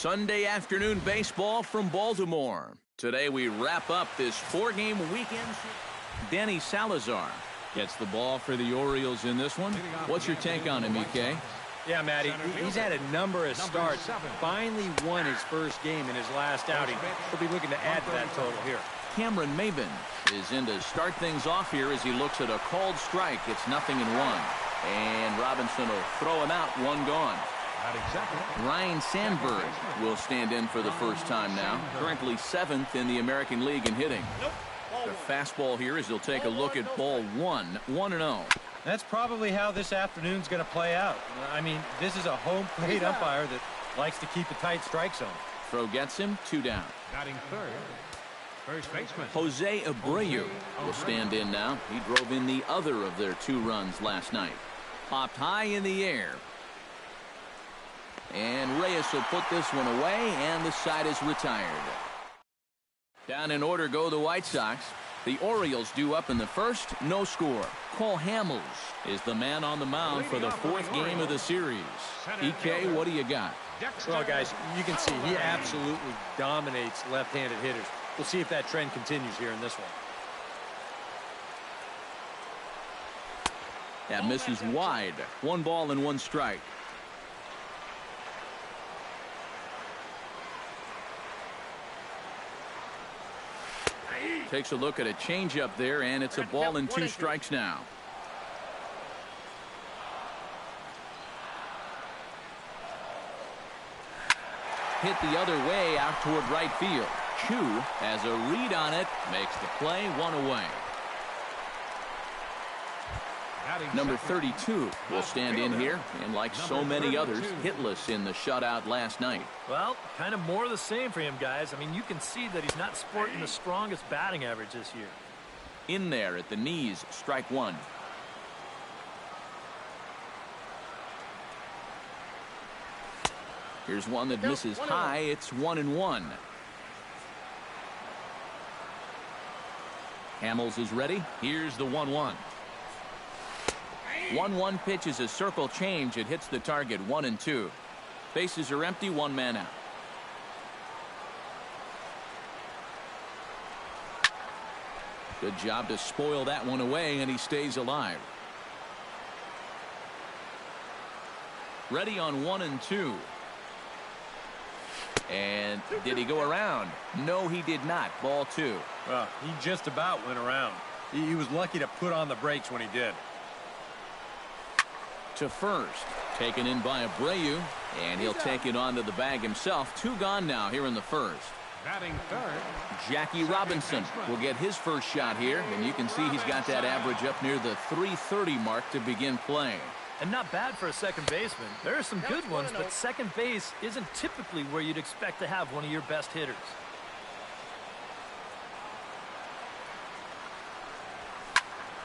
Sunday afternoon baseball from Baltimore. Today we wrap up this four-game weekend. Danny Salazar gets the ball for the Orioles in this one. What's your take on him, EK? Yeah, Matty, he's had a number of starts. Finally won his first game in his last outing. He'll be looking to add to that total here. Cameron Maben is in to start things off here as he looks at a called strike. It's 0-1. And Robinson will throw him out, one gone. Ryan Sandberg will stand in for the first time now. Currently 7th in the American League in hitting. The fastball here as he'll take a look at ball 1, 1-0. That's probably how this afternoon's going to play out. I mean, this is a home plate umpire that likes to keep a tight strike zone. Throw gets him, 2 down. Batting third, first baseman Jose Abreu will stand in now. He drove in the other of their 2 runs last night. Popped high in the air. And Reyes will put this one away, and the side is retired. Down in order go the White Sox. The Orioles due up in the first, no score. Cole Hamels is the man on the mound for the 4th game of the series. EK, what do you got? Well, guys, you can see he absolutely dominates left-handed hitters. We'll see if that trend continues here in this one. That misses wide. 1 ball and 1 strike. Takes a look at a changeup there, and it's a ball and 2 strikes now. Hit the other way out toward right field. Chu has a read on it, makes the play, 1 away. Number 32 will stand in here, and like so many others, hitless in the shutout last night. Well, kind of more of the same for him, guys. I mean, you can see that he's not sporting the strongest batting average this year. In there at the knees, strike 1. Here's one that misses high. It's 1-1. Hamels is ready. Here's the 1-1. 1-1 pitch is a circle change. It hits the target, 1-2. Bases are empty, 1 man out. Good job to spoil that one away, and he stays alive. Ready on 1-2. And did he go around? No, he did not. Ball 2. Well, he just about went around. He was lucky to put on the brakes when he did. To first, taken in by Abreu, and he'll take it onto the bag himself. 2 gone now here in the first. batting third. Jackie Robinson will get his first shot here, and you can see he's got that average up near the 330 mark to begin playing. And not bad for a second baseman. There are some good ones, but second base isn't typically where you'd expect to have one of your best hitters.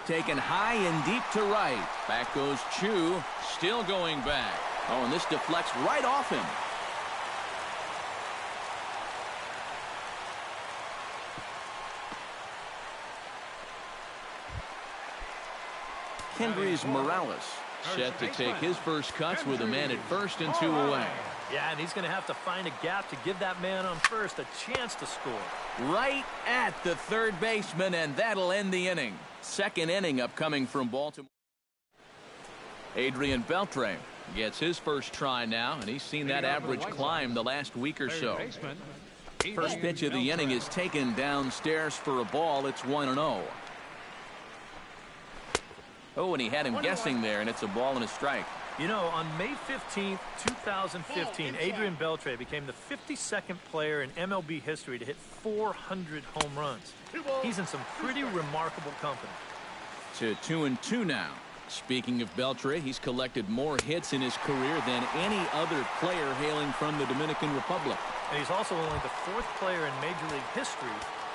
Taken high and deep to right. Back goes Chu, still going back. Oh, and this deflects right off him. Kendrys Morales set to take his first cuts with a man at first and 2 away. Yeah, and he's going to have to find a gap to give that man on first a chance to score. Right at the third baseman, and that'll end the inning. Second inning upcoming from Baltimore. Adrian Beltre gets his first try now, and he's seen that average climb the last week or so. First pitch of the inning is taken downstairs for a ball. It's 1-0. Oh, and he had him guessing there, and it's a ball and a strike. You know, on May 15th, 2015, Adrian Beltre became the 52nd player in MLB history to hit 400 home runs. He's in some pretty remarkable company. To 2-2 now. Speaking of Beltre, he's collected more hits in his career than any other player hailing from the Dominican Republic. And he's also only the 4th player in Major League history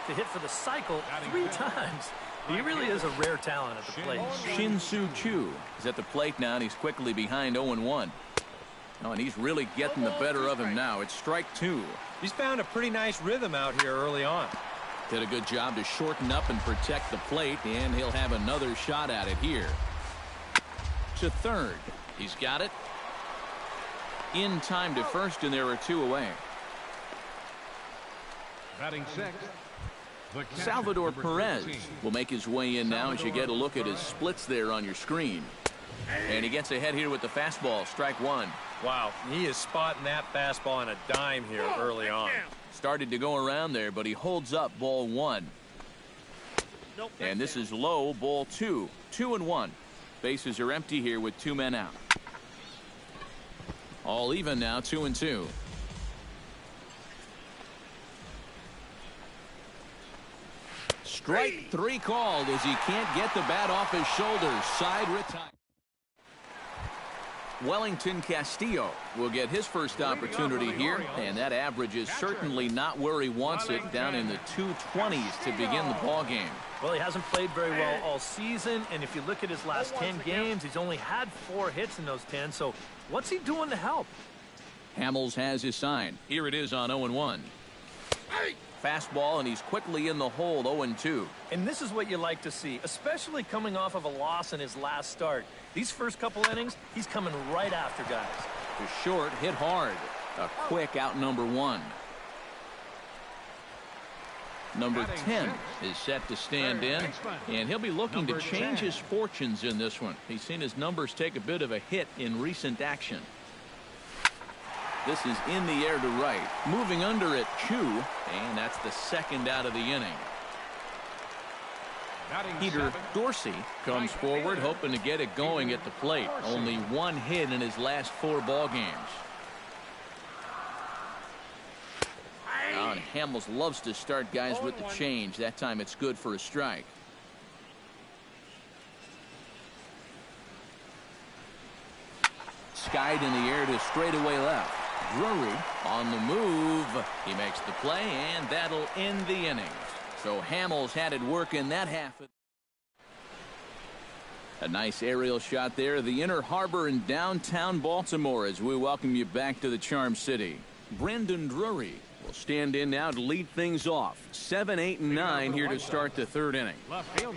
to hit for the cycle 3 times. He really is a rare talent at the plate. Shin-Soo Choo is at the plate now, and he's quickly behind 0-1. Oh, and he's really getting the better of him now. It's strike 2. He's found a pretty nice rhythm out here early on. Did a good job to shorten up and protect the plate, and he'll have another shot at it here. To third. He's got it. In time to first, and there are 2 away. Batting sixth, the catcher, Salvador number Perez 13. will make his way in now as you get a look at his splits there on your screen. And he gets ahead here with the fastball, strike one. Wow, he is spotting that fastball on a dime here early on. Started to go around there, but he holds up ball one. And this is low, ball two. 2-1. Bases are empty here with 2 men out. All even now, 2-2. Strike three called as he can't get the bat off his shoulders. Side retire. Wellington Castillo will get his first opportunity here, and that average is certainly not where he wants it, down in the 220s to begin the ball game. Well, he hasn't played very well all season, and if you look at his last 10 games, he's only had 4 hits in those 10, so what's he doing to help? Hamels has his sign. Here it is on 0-1. Fastball, and he's quickly in the hole, 0-2. And this is what you like to see, especially coming off of a loss in his last start. These first couple innings, he's coming right after guys. To short, hit hard. A quick out number 1. Number 10 is set to stand in, and he'll be looking to change his fortunes in this one. He's seen his numbers take a bit of a hit in recent action. This is in the air to right. Moving under it, Chu, and that's the second out of the inning. Peter Dorsey comes forward, hoping to get it going at the plate. Only 1 hit in his last 4 ball games. And Hamels loves to start guys with the change. That time it's good for a strike. Skied in the air to straightaway left. Drury on the move. He makes the play, and that'll end the innings. So Hamels had it working that half. A nice aerial shot there of the Inner Harbor in downtown Baltimore as we welcome you back to the Charm City. Brandon Drury will stand in now to lead things off. 7, 8, and 9 here to start the 3rd inning.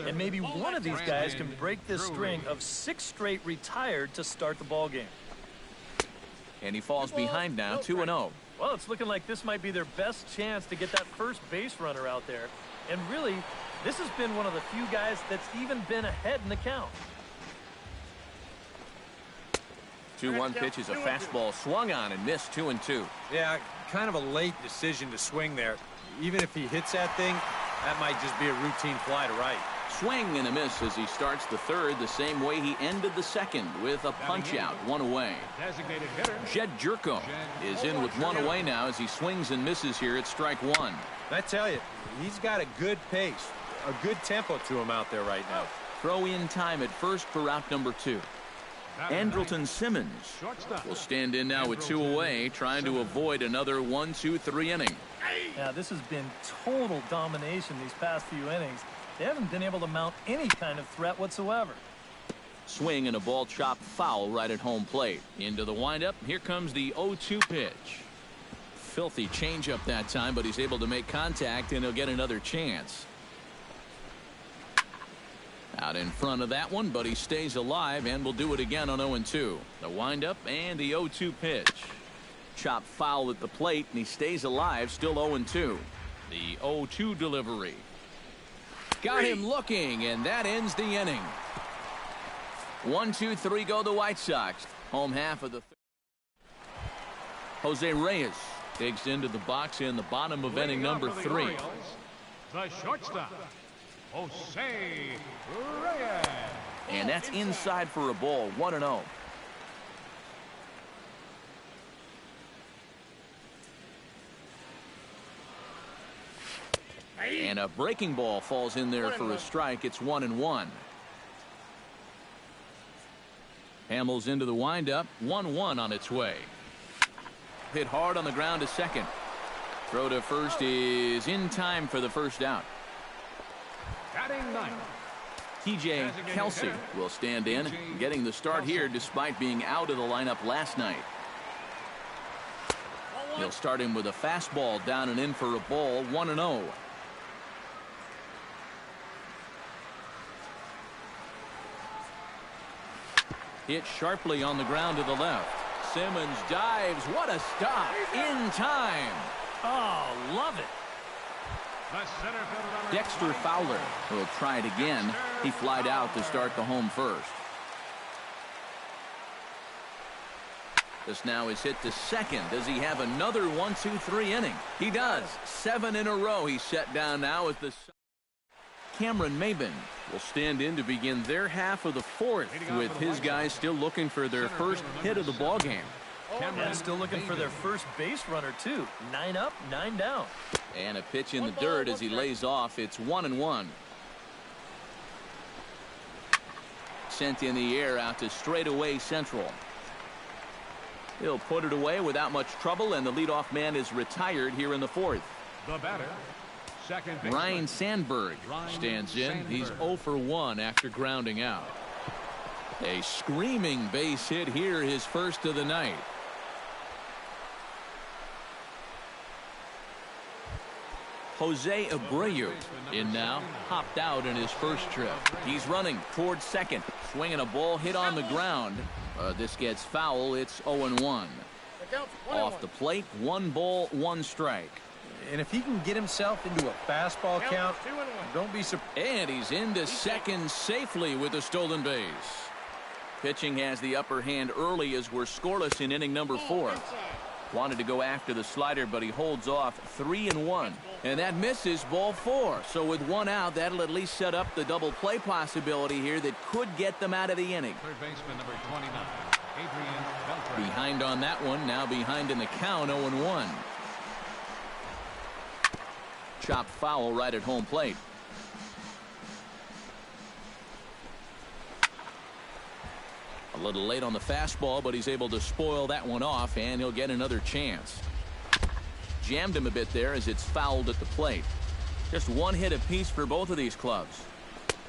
And maybe one of these guys can break this string of 6 straight retired to start the ball game. And he falls behind now, 2-0. Well, it's looking like this might be their best chance to get that first base runner out there. And really, this has been one of the few guys that's even been ahead in the count. 2-1 pitch is a fastball swung on and missed, 2-2. Yeah, kind of a late decision to swing there. Even if he hits that thing, that might just be a routine fly to right. Swing and a miss as he starts the 3rd the same way he ended the 2nd with a punch out, 1 away. Designated hitter. Jed Jerko is in with 1 away now as he swings and misses here at strike 1. And I tell you, he's got a good pace, a good tempo to him out there right now. Throw in time at first for out number 2. Andrelton Simmons will stand in now with 2 away, trying to avoid another 1-2-3 inning. Now, this has been total domination these past few innings. They haven't been able to mount any kind of threat whatsoever. Swing and a ball chopped foul right at home plate. Into the windup. Here comes the 0-2 pitch. Filthy changeup that time, but he's able to make contact, and he'll get another chance. Out in front of that one, but he stays alive and will do it again on 0-2. The windup and the 0-2 pitch. Chopped foul at the plate, and he stays alive, still 0-2. The 0-2 delivery. Got him looking, and that ends the inning. 1-2-3 go the White Sox. Home half of the Jose Reyes digs into the box in the bottom of inning number 3. The shortstop, Jose Reyes. And that's inside for a ball, 1-0. And a breaking ball falls in there for a strike. It's 1-1. Hamels into the windup. 1-1 on its way. Hit hard on the ground to second. Throw to first is in time for the first out. Batting 9. TJ Kelsey will stand in, getting the start here despite being out of the lineup last night. He'll start him with a fastball down and in for a ball, 1-0. Hit sharply on the ground to the left. Simmons dives. What a stop. In time. Oh, love it. Dexter Fowler will try it again. He flied out to start the home first. This now is hit to second. Does he have another 1-2-3 inning? He does. 7 in a row he's set down now as the Cameron Maben will stand in to begin their half of the fourth, with his guys still looking for their first hit of the ball game. Cameron still looking for their first base runner too. 9 up, 9 down. And a pitch in the dirt as he lays off. It's 1-1. Sent in the air out to straightaway central. He'll put it away without much trouble, and the leadoff man is retired here in the fourth. The batter, second baseman Ryan Sandberg stands in. He's 0 for 1 after grounding out. A screaming base hit here, his first of the night. Jose Abreu in now, hopped out in his first trip. He's running towards second, swinging a ball hit on the ground. This gets foul. It's 0-1. Off the plate, 1 ball, 1 strike. And if he can get himself into a fastball count, don't be surprised. And he's into second safely with a stolen base. Pitching has the upper hand early as we're scoreless in inning number 4. Wanted to go after the slider, but he holds off. 3-1. And that misses, ball 4. So with 1 out, that'll at least set up the double play possibility here that could get them out of the inning. Third baseman number 29, Adrian Beltre. Behind on that one, now behind in the count, 0-1. Chopped foul right at home plate. A little late on the fastball, but he's able to spoil that one off, and he'll get another chance. Jammed him a bit there as it's fouled at the plate. Just 1 hit apiece for both of these clubs.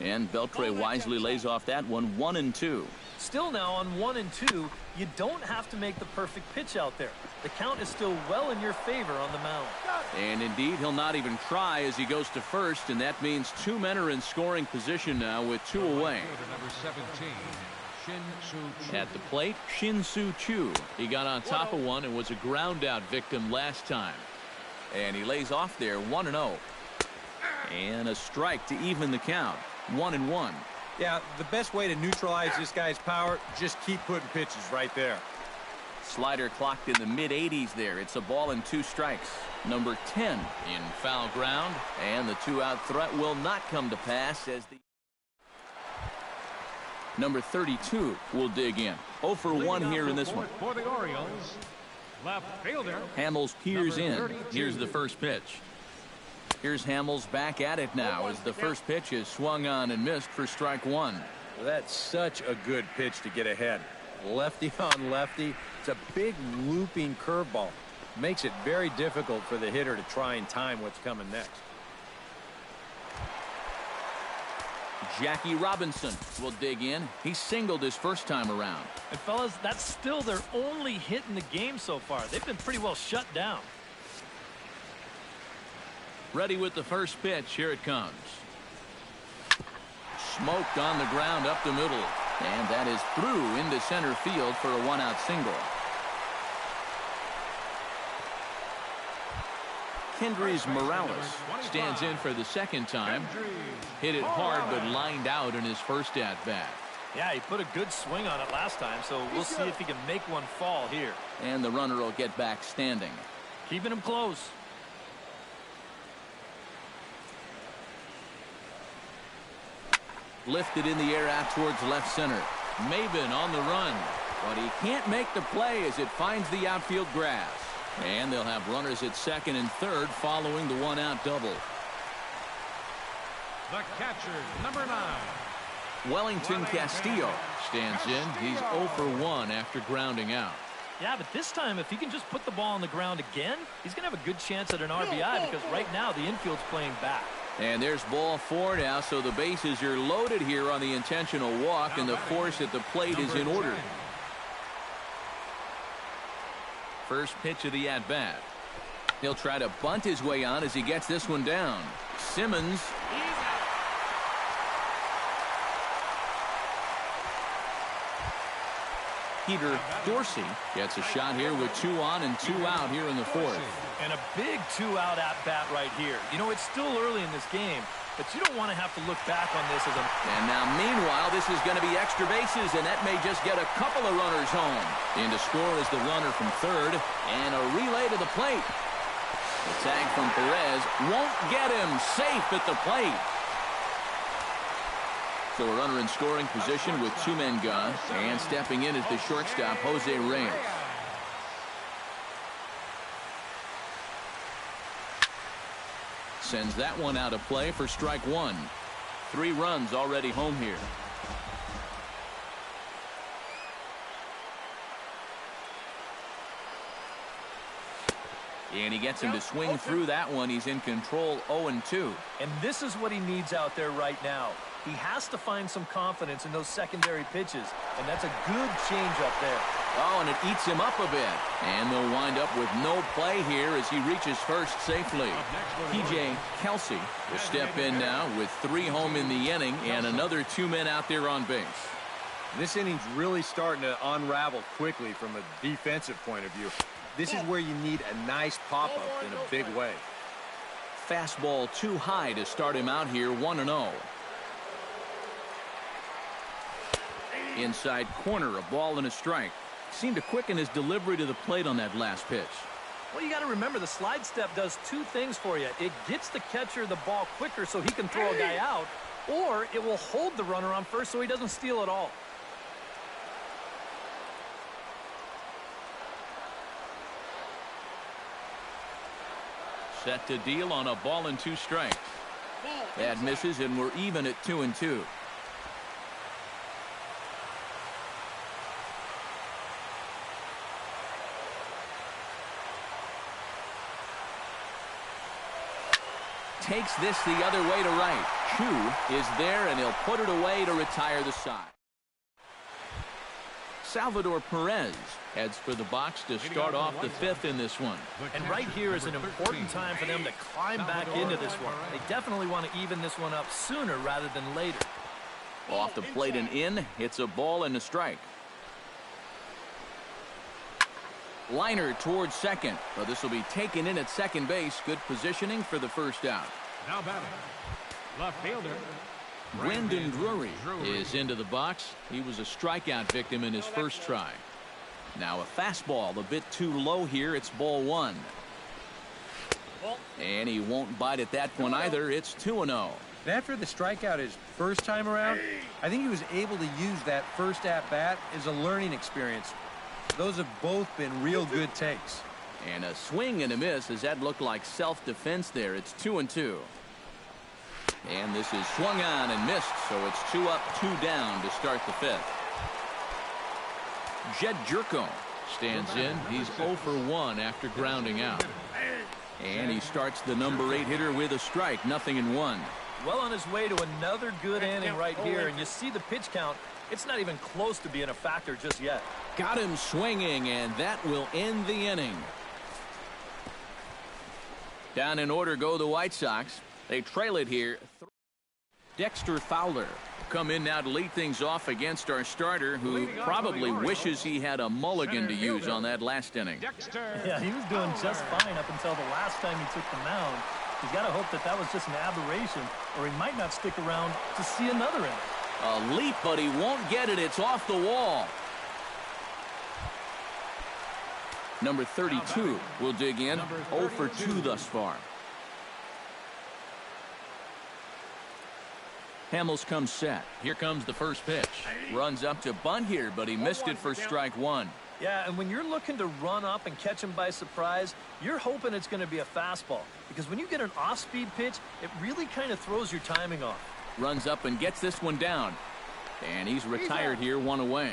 And Beltre wisely lays off that one. 1-2. Still now on 1-2, you don't have to make the perfect pitch out there. The count is still well in your favor on the mound. And indeed, he'll not even try as he goes to first, and that means 2 men are in scoring position now with 2 away. Number 17, Shin-Soo Choo. At the plate, Shin-Soo Choo. He got on top of one and was a ground out victim last time. And he lays off there, 1-0. And a strike to even the count. 1-1. Yeah, the best way to neutralize this guy's power, just keep putting pitches right there. Slider clocked in the mid-80s there. It's a ball and 2 strikes. Number 10 in foul ground, and the 2-out threat will not come to pass as the number 32 will dig in. 0 for 1 here in this one. For the Orioles, left fielder Hamels peers in. 32. Here's the first pitch. Here's Hamels back at it now as the first pitch is swung on and missed for strike 1. Well, that's such a good pitch to get ahead. Lefty on lefty. It's a big looping curveball. Makes it very difficult for the hitter to try and time what's coming next. Jackie Robinson will dig in. He singled his first time around. And fellas, that's still their only hit in the game so far. They've been pretty well shut down. Ready with the first pitch. Here it comes. Smoked on the ground up the middle. And that is through into center field for a 1-out single. Kendrys Morales stands in for the second time. Hit it hard but lined out in his first at-bat. Yeah, he put a good swing on it last time, so we'll see if he can make one fall here. And the runner will get back standing. Keeping him close. Lifted in the air out towards left center. Maben on the run, but he can't make the play as it finds the outfield grass. And they'll have runners at second and third following the 1-out double. the catcher, number 9. Wellington Castillo stands in. He's 0 for 1 after grounding out. Yeah, but this time, if he can just put the ball on the ground again, he's going to have a good chance at an RBI because right now the infield's playing back. And there's ball 4 now, so the bases are loaded here on the intentional walk, and the force at the plate is in order. First pitch of the at-bat. He'll try to bunt his way on as he gets this one down. Simmons. Peter Dorsey gets a shot here with 2 on and 2 out here in the 4th. And a big 2-out at-bat right here. You know, it's still early in this game, but you don't want to have to look back on this as a... And now, meanwhile, this is going to be extra bases, and that may just get a couple of runners home. In to score is the runner from third, and a relay to the plate. The tag from Perez won't get him. Safe at the plate. So a runner in scoring position with 2 men gone, and stepping in is the shortstop, Jose Reyes. Sends that one out of play for strike 1. 3 runs already home here. And he gets him to swing through that one. He's in control, 0-2. And this is what he needs out there right now. He has to find some confidence in those secondary pitches, and that's a good change up there. Oh, and it eats him up a bit. And they'll wind up with no play here as he reaches first safely. P.J. Kelsey will step in now with 3 home in the inning and another 2 men out there on base. This inning's really starting to unravel quickly from a defensive point of view. This is where you need a nice pop-up in a big way. Fastball too high to start him out here, 1-0. Inside corner, a ball and a strike. Seemed to quicken his delivery to the plate on that last pitch. Well, you got to remember the slide step does 2 things for you. It gets the catcher the ball quicker so he can throw a guy out, or it will hold the runner on first so he doesn't steal it all. Set to deal on a ball and 2 strikes. That misses, and we're even at 2-2. Takes this the other way to right. Chu is there, and he'll put it away to retire the side. Salvador Perez heads for the box to start off the 5th in this one. And right here is an important time for them to climb back into this one. They definitely want to even this one up sooner rather than later. Off the plate and in. It's a ball and a strike. Liner towards second. Well, this will be taken in at second base. Good positioning for the first out. Now batting, left fielder. Brandon Drury is into the box. He was a strikeout victim in his first try. Now a fastball a bit too low here. It's ball 1. And he won't bite at that one either. It's 2-0. After the strikeout his first time around, I think he was able to use that first at-bat as a learning experience. Those have both been real good takes. And a swing and a miss. Does that look like self-defense there? It's 2-2. And this is swung on and missed, so it's 2 up, 2 down to start the 5th. Jed Jerko stands in. He's 0 for 1 after grounding out. And he starts the number 8 hitter with a strike, 0-1. Well on his way to another good inning right here, and you see the pitch count. It's not even close to being a factor just yet. Got him swinging, and that will end the inning. Down in order go the White Sox. They trail it here. Dexter Fowler come in now to lead things off against our starter, who probably wishes he had a mulligan to use on that last inning. Yeah, he was doing just fine up until the last time he took the mound. He's got to hope that that was just an aberration, or he might not stick around to see another inning. A leap, but he won't get it. It's off the wall. Number 32 will dig in. 0 for 2 thus far. Hamels comes set. Here comes the first pitch. Runs up to bunt here, but he missed it for strike 1. Yeah, and when you're looking to run up and catch him by surprise, you're hoping it's going to be a fastball. Because when you get an off-speed pitch, it really kind of throws your timing off. Runs up and gets this one down. And he's retired here, 1 away.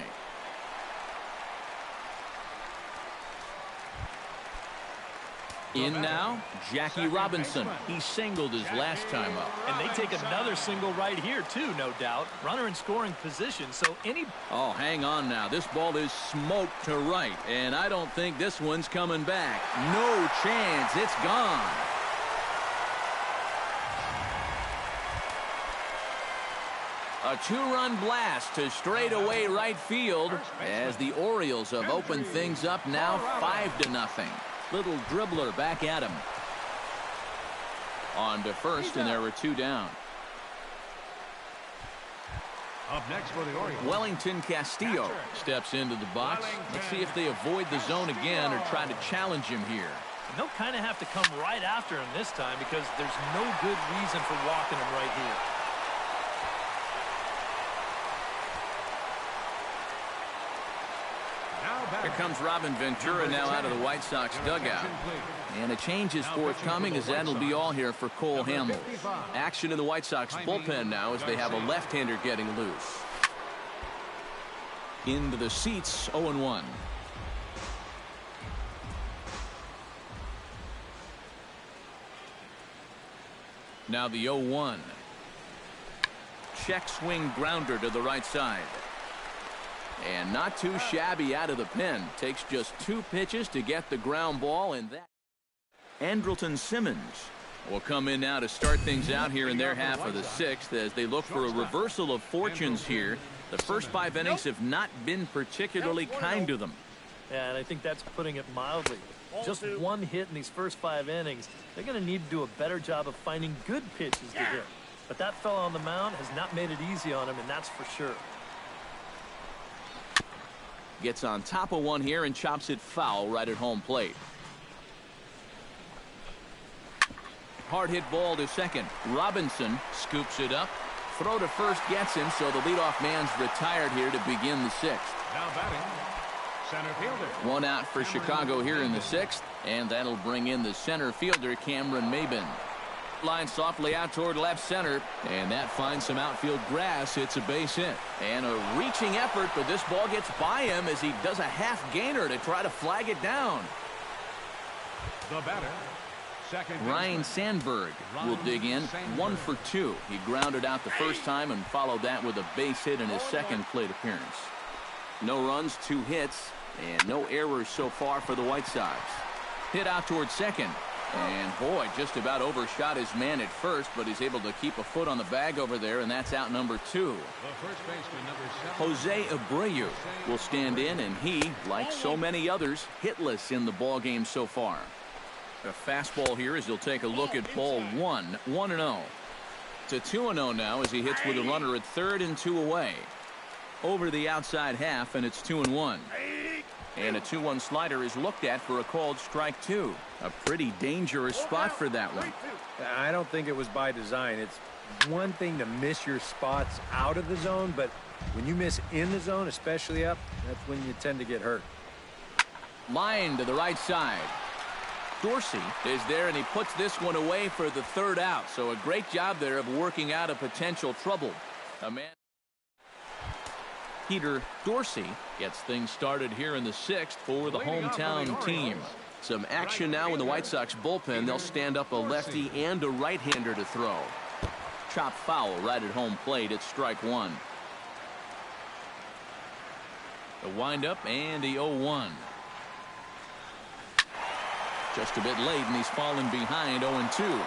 In now, Jackie Robinson. He singled his last time up. And they take another single right here, too, no doubt. Runner in scoring position, so any... Oh, hang on now. This ball is smoked to right, and I don't think this one's coming back. No chance. It's gone. A A two-run blast to straightaway right field as the Orioles have opened things up now 5-0. Little dribbler back at him. On to first, and there were two down. Up next for the Orioles, Wellington Castillo steps into the box. Let's see if they avoid the zone again or try to challenge him here. And they'll kind of have to come right after him this time because there's no good reason for walking him right here. Here comes Robin Ventura now out of the White Sox dugout. And a change is forthcoming as that'll be all here for Cole Hamels. Action in the White Sox bullpen now as they have a left-hander getting loose. Into the seats, 0-1. Now the 0-1. Check swing grounder to the right side. And not too shabby out of the pen. Takes just 2 pitches to get the ground ball, and that. Andrelton Simmons will come in now to start things out here in their half of the 6th as they look for a reversal of fortunes here. The first 5 innings have not been particularly kind to them. Yeah, and I think that's putting it mildly. Just 1 hit in these first 5 innings. They're going to need to do a better job of finding good pitches to hit. But that fella on the mound has not made it easy on him, and that's for sure. Gets on top of one here and chops it foul right at home plate. Hard hit ball to second. Robinson scoops it up. Throw to first gets him, so the leadoff man's retired here to begin the 6th. now batting, center fielder. 1 out for Chicago here in the 6th, and that'll bring in the center fielder, Cameron Maybin. Line softly out toward left center, and that finds some outfield grass. It's a base hit. And a reaching effort, but this ball gets by him as he does a half gainer to try to flag it down. The batter, second Ryan Sandberg will dig in. 1 for 2. He grounded out the first time and followed that with a base hit in his second plate appearance. No runs, 2 hits, and no errors so far for the White Sox. Hit out towards second. And boy, just about overshot his man at first, but he's able to keep a foot on the bag over there, and that's out number 2. The first baseman, number 7. Jose Abreu will stand in, and he, like so many others, hitless in the ball game so far. A fastball here as he'll take a look at ball 1, 1-0. To 2-0 now as he hits with a runner at third and 2 away. Over the outside half, and it's 2-1. And a 2-1 slider is looked at for a called strike 2. A pretty dangerous spot for that one. I don't think it was by design. It's one thing to miss your spots out of the zone, but when you miss in the zone, especially up, that's when you tend to get hurt. Line to the right side. Dorsey is there, and he puts this one away for the 3rd out. So a great job there of working out a potential trouble. A man. Peter Dorsey gets things started here in the 6th for the hometown team. Some action now in the White Sox bullpen. They'll stand up a lefty and a right-hander to throw. Chop foul right at home plate. It's strike 1. The windup and the 0-1. Just a bit late, and he's fallen behind 0-2.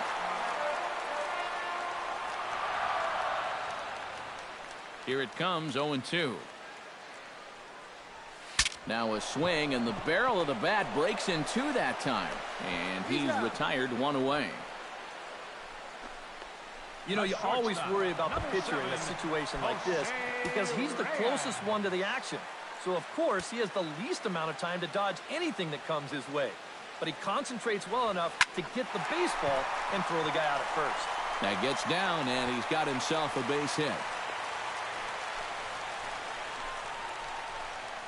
Here it comes, 0-2. Now a swing, and the barrel of the bat breaks in 2 that time. And he's retired 1 away. You know, you always worry about the pitcher in a situation like this because he's the closest one to the action. So, of course, he has the least amount of time to dodge anything that comes his way. But he concentrates well enough to get the baseball and throw the guy out at first. That gets down, and he's got himself a base hit.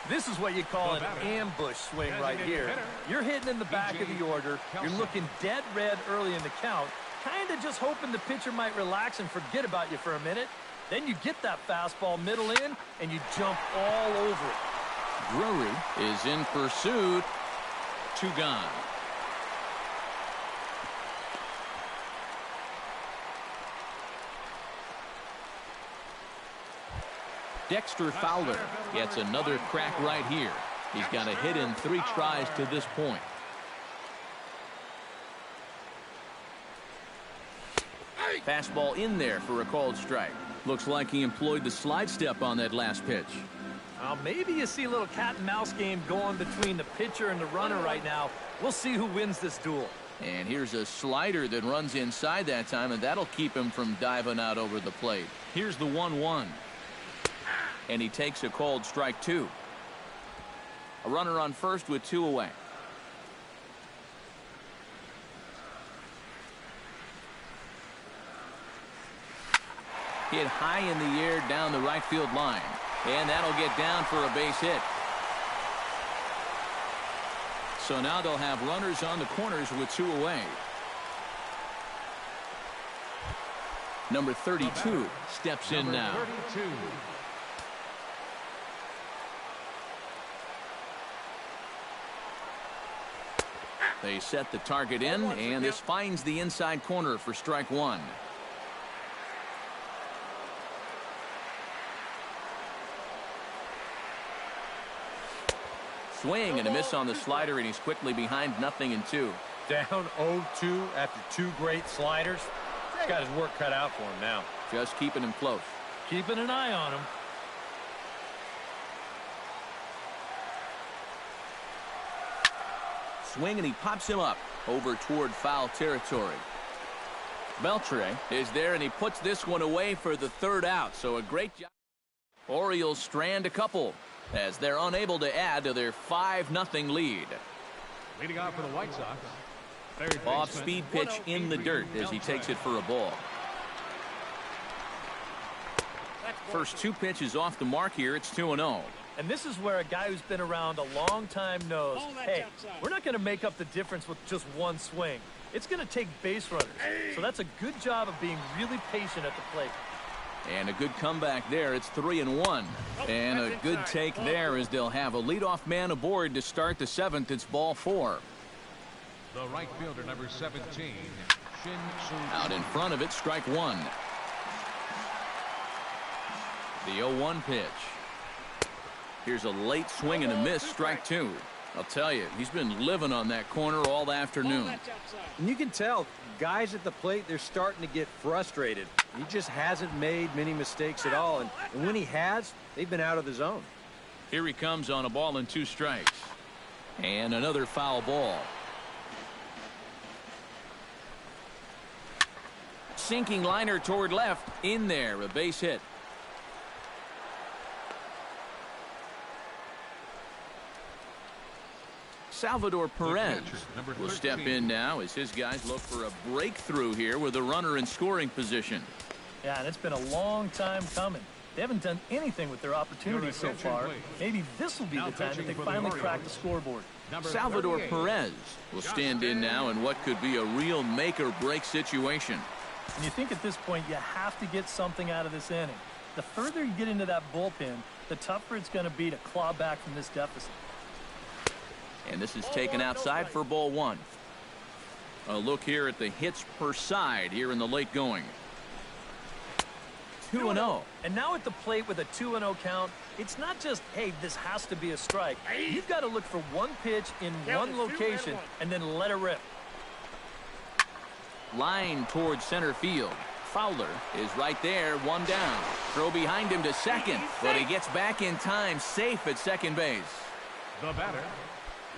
This is what you call an ambush swing right here. You're hitting in the back of the order. You're looking dead red early in the count, kind of just hoping the pitcher might relax and forget about you for a minute. Then you get that fastball middle in, and you jump all over it. Drury is in pursuit. 2 gone. Dexter Fowler gets another crack right here. He's got a hit in 3 tries to this point. Fastball in there for a called strike. Looks like he employed the slide step on that last pitch. Maybe you see a little cat and mouse game going between the pitcher and the runner right now. We'll see who wins this duel. And here's a slider that runs inside that time, and that'll keep him from diving out over the plate. Here's the 1-1. And he takes a called strike 2. A runner on first with 2 away. Hit high in the air down the right field line. And that'll get down for a base hit. So now they'll have runners on the corners with 2 away. Number 32 steps in now. 32. They set the target in, and this finds the inside corner for strike 1. Swing and a miss on the slider, and he's quickly behind 0-2. Down 0-2 after 2 great sliders. He's got his work cut out for him now. Just keeping him close. Keeping an eye on him. Swing, and he pops him up over toward foul territory. Beltre is there, and he puts this one away for the 3rd out. So a great job. Orioles strand a couple as they're unable to add to their 5-0 lead. Leading off for the White Sox. Third Off-speed pitch in the dirt as he takes it for a ball. First 2 pitches off the mark here. It's 2-0. And this is where a guy who's been around a long time knows, hey, we're not going to make up the difference with just one swing. It's going to take base runners. So that's a good job of being really patient at the plate. And a good comeback there. It's 3-1. And a good take there as they'll have a leadoff man aboard to start the 7th. It's ball 4. The right fielder, number 17. Out in front of it, strike 1. The 0-1 pitch. Here's a late swing and a miss, strike 2. I'll tell you, he's been living on that corner all afternoon. And you can tell, guys at the plate, they're starting to get frustrated. He just hasn't made many mistakes at all. And when he has, they've been out of the zone. Here he comes on a ball and 2 strikes. And another foul ball. Sinking liner toward left. In there, a base hit. Salvador Perez will step in now as his guys look for a breakthrough here with a runner in scoring position. Yeah, and it's been a long time coming. They haven't done anything with their opportunities so far. Maybe this will be the time that they finally crack the scoreboard. Salvador Perez will stand in now in what could be a real make-or-break situation. And you think at this point you have to get something out of this inning. The further you get into that bullpen, the tougher it's going to be to claw back from this deficit. And this is taken outside for ball 1. A look here at the hits per side here in the late going. 2-0. And now at the plate with a 2-0 count, it's not just, hey, this has to be a strike. You've got to look for one pitch in one location and then let it rip. Line towards center field. Fowler is right there, 1 down. Throw behind him to second, but he gets back in time, safe at second base. The batter,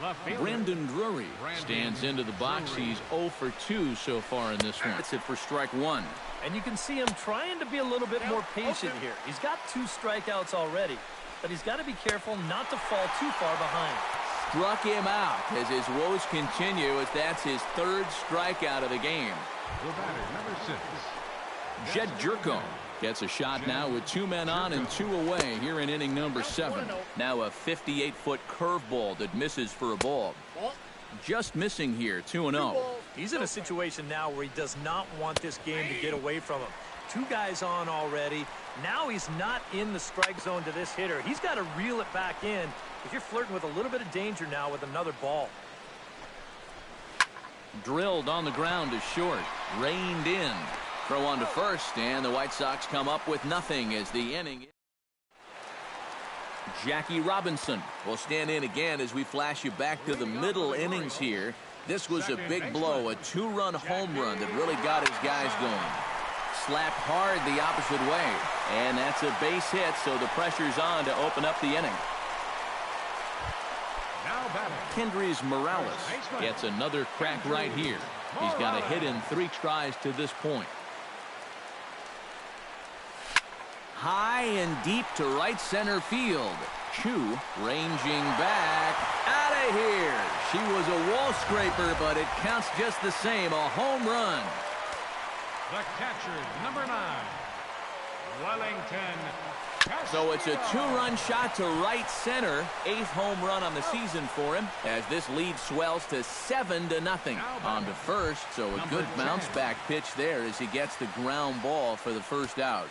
left fielder Brandon Drury stands into the box. He's 0 for 2 so far in this one. That's it for strike 1. And you can see him trying to be a little bit more patient here. He's got 2 strikeouts already, but he's got to be careful not to fall too far behind. Struck him out as his woes continue, as that's his 3rd strikeout of the game. The batter, number 6. Jed Jerko gets a shot now with 2 men on and 2 away here in inning number 7. Now a 58-foot curveball that misses for a ball. Just missing here, 2-0. He's in a situation now where he does not want this game to get away from him. 2 guys on already. Now he's not in the strike zone to this hitter. He's got to reel it back in if you're flirting with a little bit of danger now with another ball. Drilled on the ground to short. Reined in. Throw on to first, and the White Sox come up with nothing as the inning. Jackie Robinson will stand in again as we flash you back to the middle innings here. This was a big blow, a 2-run home run that really got his guys going. Slapped hard the opposite way. And that's a base hit, so the pressure's on to open up the inning. Kendrys Morales gets another crack right here. He's got a hit in 3 tries to this point. High and deep to right center field. Chu ranging back. Out of here. She was a wall scraper, but it counts just the same. A home run. The catcher, number 9, Wellington. So it's a 2-run shot to right center. 8th home run on the season for him as this lead swells to 7-0. On to first, so a good bounce back pitch there as he gets the ground ball for the first out.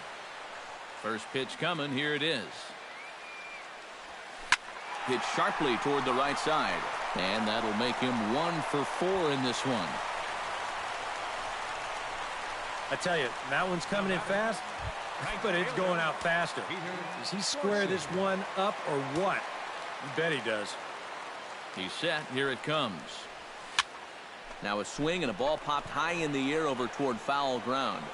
First pitch coming. Here it is. Hit sharply toward the right side, and that'll make him 1 for 4 in this one. I tell you, that one's coming in fast, but it's going out faster. Does he square this one up or what? You bet he does. He's set. Here it comes. Now a swing and a ball popped high in the air over toward foul ground.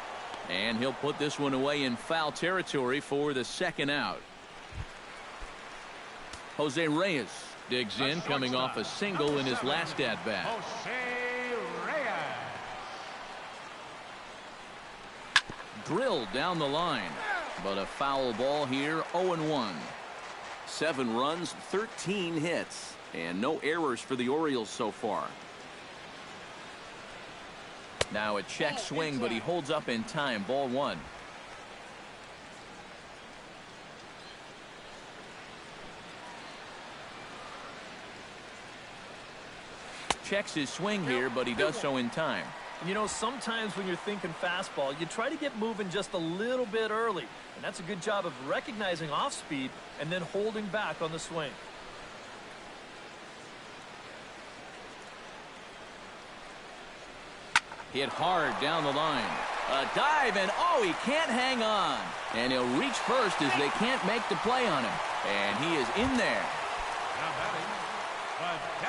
And he'll put this one away in foul territory for the second out. Jose Reyes digs in, coming off a single in his last at-bat. Drilled down the line, but a foul ball here. 0-1. 7 runs, 13 hits, and no errors for the Orioles so far. Now a check swing, but he holds up in time. Ball 1. Checks his swing here, but he does so in time. And you know, sometimes when you're thinking fastball, you try to get moving just a little bit early. And that's a good job of recognizing off speed and then holding back on the swing. Hit hard down the line. A dive, and oh, he can't hang on. And he'll reach first as they can't make the play on him. And he is in there.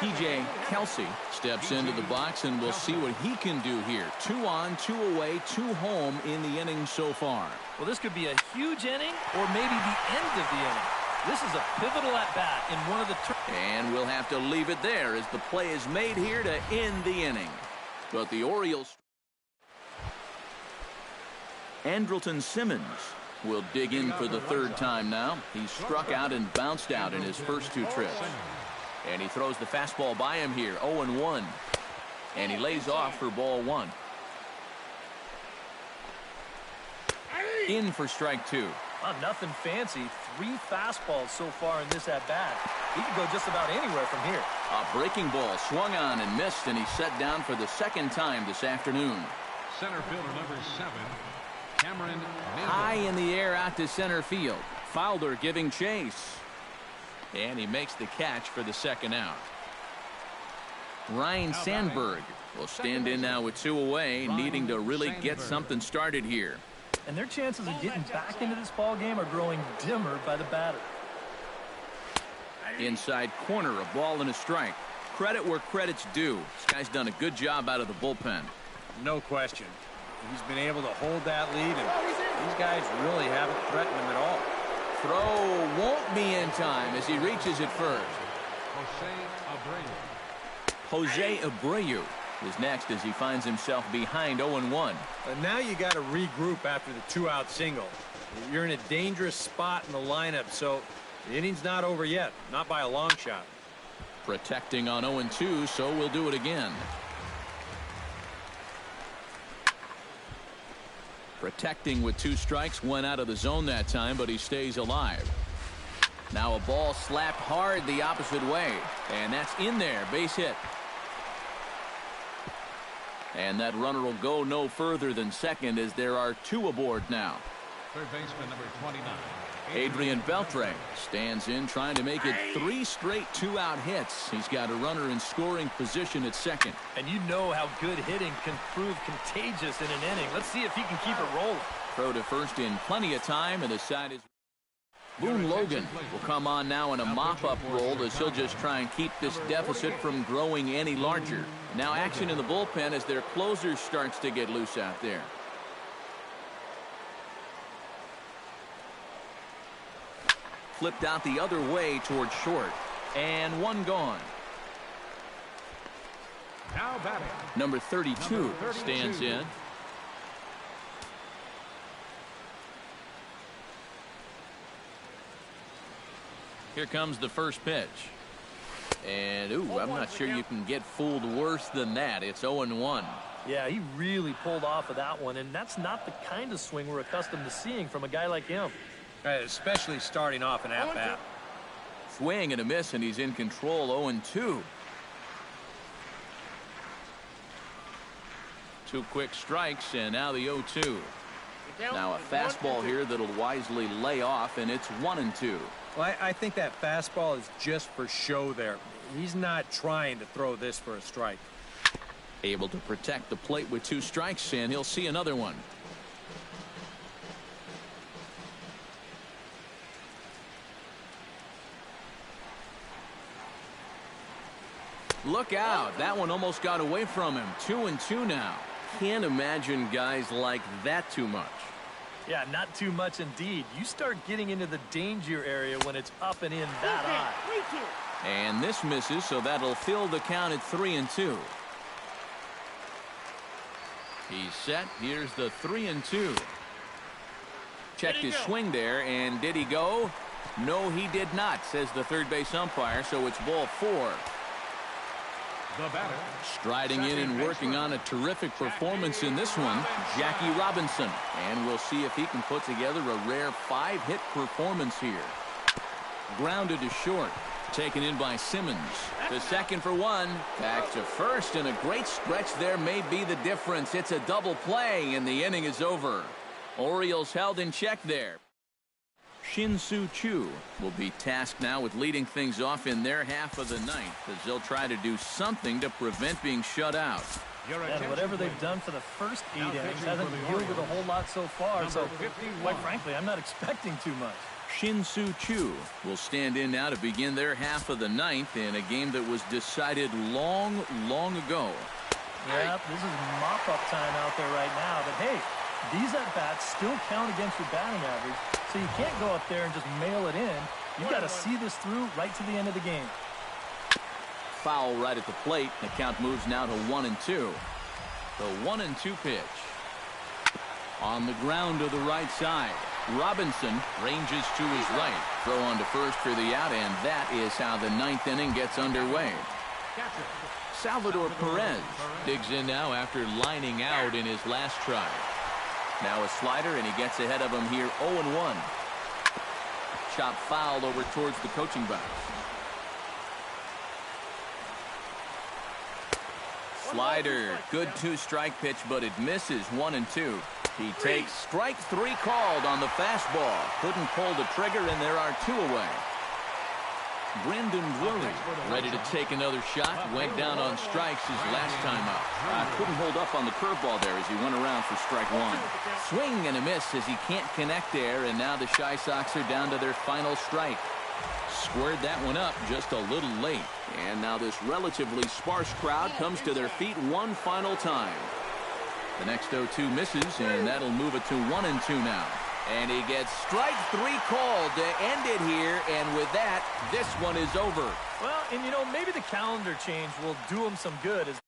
P.J. Kelsey steps into the box, and we'll see what he can do here. 2 on, 2 away, 2 home in the inning so far. Well, this could be a huge inning or maybe the end of the inning. This is a pivotal at-bat in one of the and we'll have to leave it there as the play is made here to end the inning. But the Orioles. Andrelton Simmons will dig in for the 3rd time now. He struck out and bounced out in his first 2 trips. And he throws the fastball by him here. 0-1. And he lays off for ball 1. In for strike 2. Nothing fancy. 3 fastballs so far in this at-bat. He could go just about anywhere from here. A breaking ball swung on and missed, and he's set down for the 2nd time this afternoon. Center fielder number 7, Cameron. High in the air out to center field. Fowler giving chase. And he makes the catch for the 2nd out. Ryan Sandberg will stand in now with 2 away, needing to really get something started here. And their chances of getting back into this ball game are growing dimmer by the batter. Inside corner, a ball and a strike. Credit where credit's due. This guy's done a good job out of the bullpen. No question. He's been able to hold that lead, and these guys really haven't threatened him at all. Throw won't be in time as he reaches it first. Jose Abreu is next as he finds himself behind 0-1. And now you got to regroup after the 2-out single. You're in a dangerous spot in the lineup, so the inning's not over yet. Not by a long shot. Protecting on 0-2, so we'll do it again. Protecting with 2 strikes, went out of the zone that time, but he stays alive. Now a ball slapped hard the opposite way, and that's in there. Base hit. And that runner will go no further than second as there are 2 aboard now. Third baseman number 29. Adrian Beltre stands in, trying to make it 3 straight 2-out hits. He's got a runner in scoring position at second. And you know how good hitting can prove contagious in an inning. Let's see if he can keep it rolling. Throw to first in plenty of time, and the side is. Boone Logan will come on now in a mop-up role as he'll just try and keep this deficit from growing any larger. Now action in the bullpen as their closer starts to get loose out there. flipped out the other way toward short. And one gone. Now batting. Number 32 stands in. Here comes the first pitch. And, ooh, I'm not sure you can get fooled worse than that. It's 0-1. Yeah, he really pulled off of that one, and that's not the kind of swing we're accustomed to seeing from a guy like him. Especially starting off an at-bat. Swing and a miss, and he's in control. 0-2. Two quick strikes, and now the 0-2. Now a fastball here that'll wisely lay off, and it's 1-2. Well, I think that fastball is just for show there. He's not trying to throw this for a strike. Able to protect the plate with two strikes, and he'll see another one. Look out. That one almost got away from him. 2-2 now. Can't imagine guys like that too much. Yeah, not too much indeed. You start getting into the danger area when it's up and in that high. And this misses, so that'll fill the count at 3-2. He's set. Here's the 3-2. Checked his swing there, and did he go? No, he did not, says the third base umpire, so it's ball 4. The batter. Striding in and working on a terrific performance in this one, Jackie Robinson. And we'll see if he can put together a rare 5-hit performance here. Grounded to short. Taken in by Simmons. To second for one. Back to first, and a great stretch there may be the difference. It's a double play, and the inning is over. Orioles held in check there. Shin-Soo Choo will be tasked now with leading things off in their half of the ninth, as they'll try to do something to prevent being shut out. And whatever they've done for the first 8 innings hasn't yielded a whole lot so far, so quite frankly, I'm not expecting too much. Shin-Soo Choo will stand in now to begin their half of the ninth in a game that was decided long ago. Yeah, this is mop-up time out there right now, but hey, these at-bats still count against your batting average, so you can't go up there and just mail it in. You've got to see this through right to the end of the game. Foul right at the plate. The count moves now to 1-2. The 1-2 pitch. On the ground to the right side. Robinson ranges to his right. Throw on to first for the out, and that is how the ninth inning gets underway. Salvador Perez digs in now after lining out in his last try. Now a slider, and he gets ahead of him here. 0-1. Chop fouled over towards the coaching box. Slider. Good 2-strike pitch, but it misses. 1-2. He takes strike 3 called on the fastball. Couldn't pull the trigger, and there are 2 away. Brendan Drury ready to take another shot. Went down on strikes his last time up. Couldn't hold up on the curveball there as he went around for strike 1. Swing and a miss as he can't connect there, and now the Chi Sox are down to their final strike. Squared that one up just a little late. And now this relatively sparse crowd comes to their feet one final time. The next 0-2 misses, and that'll move it to 1-2 now. And he gets strike 3 called to end it here, and with that, this one is over. Well, and you know, maybe the calendar change will do him some good as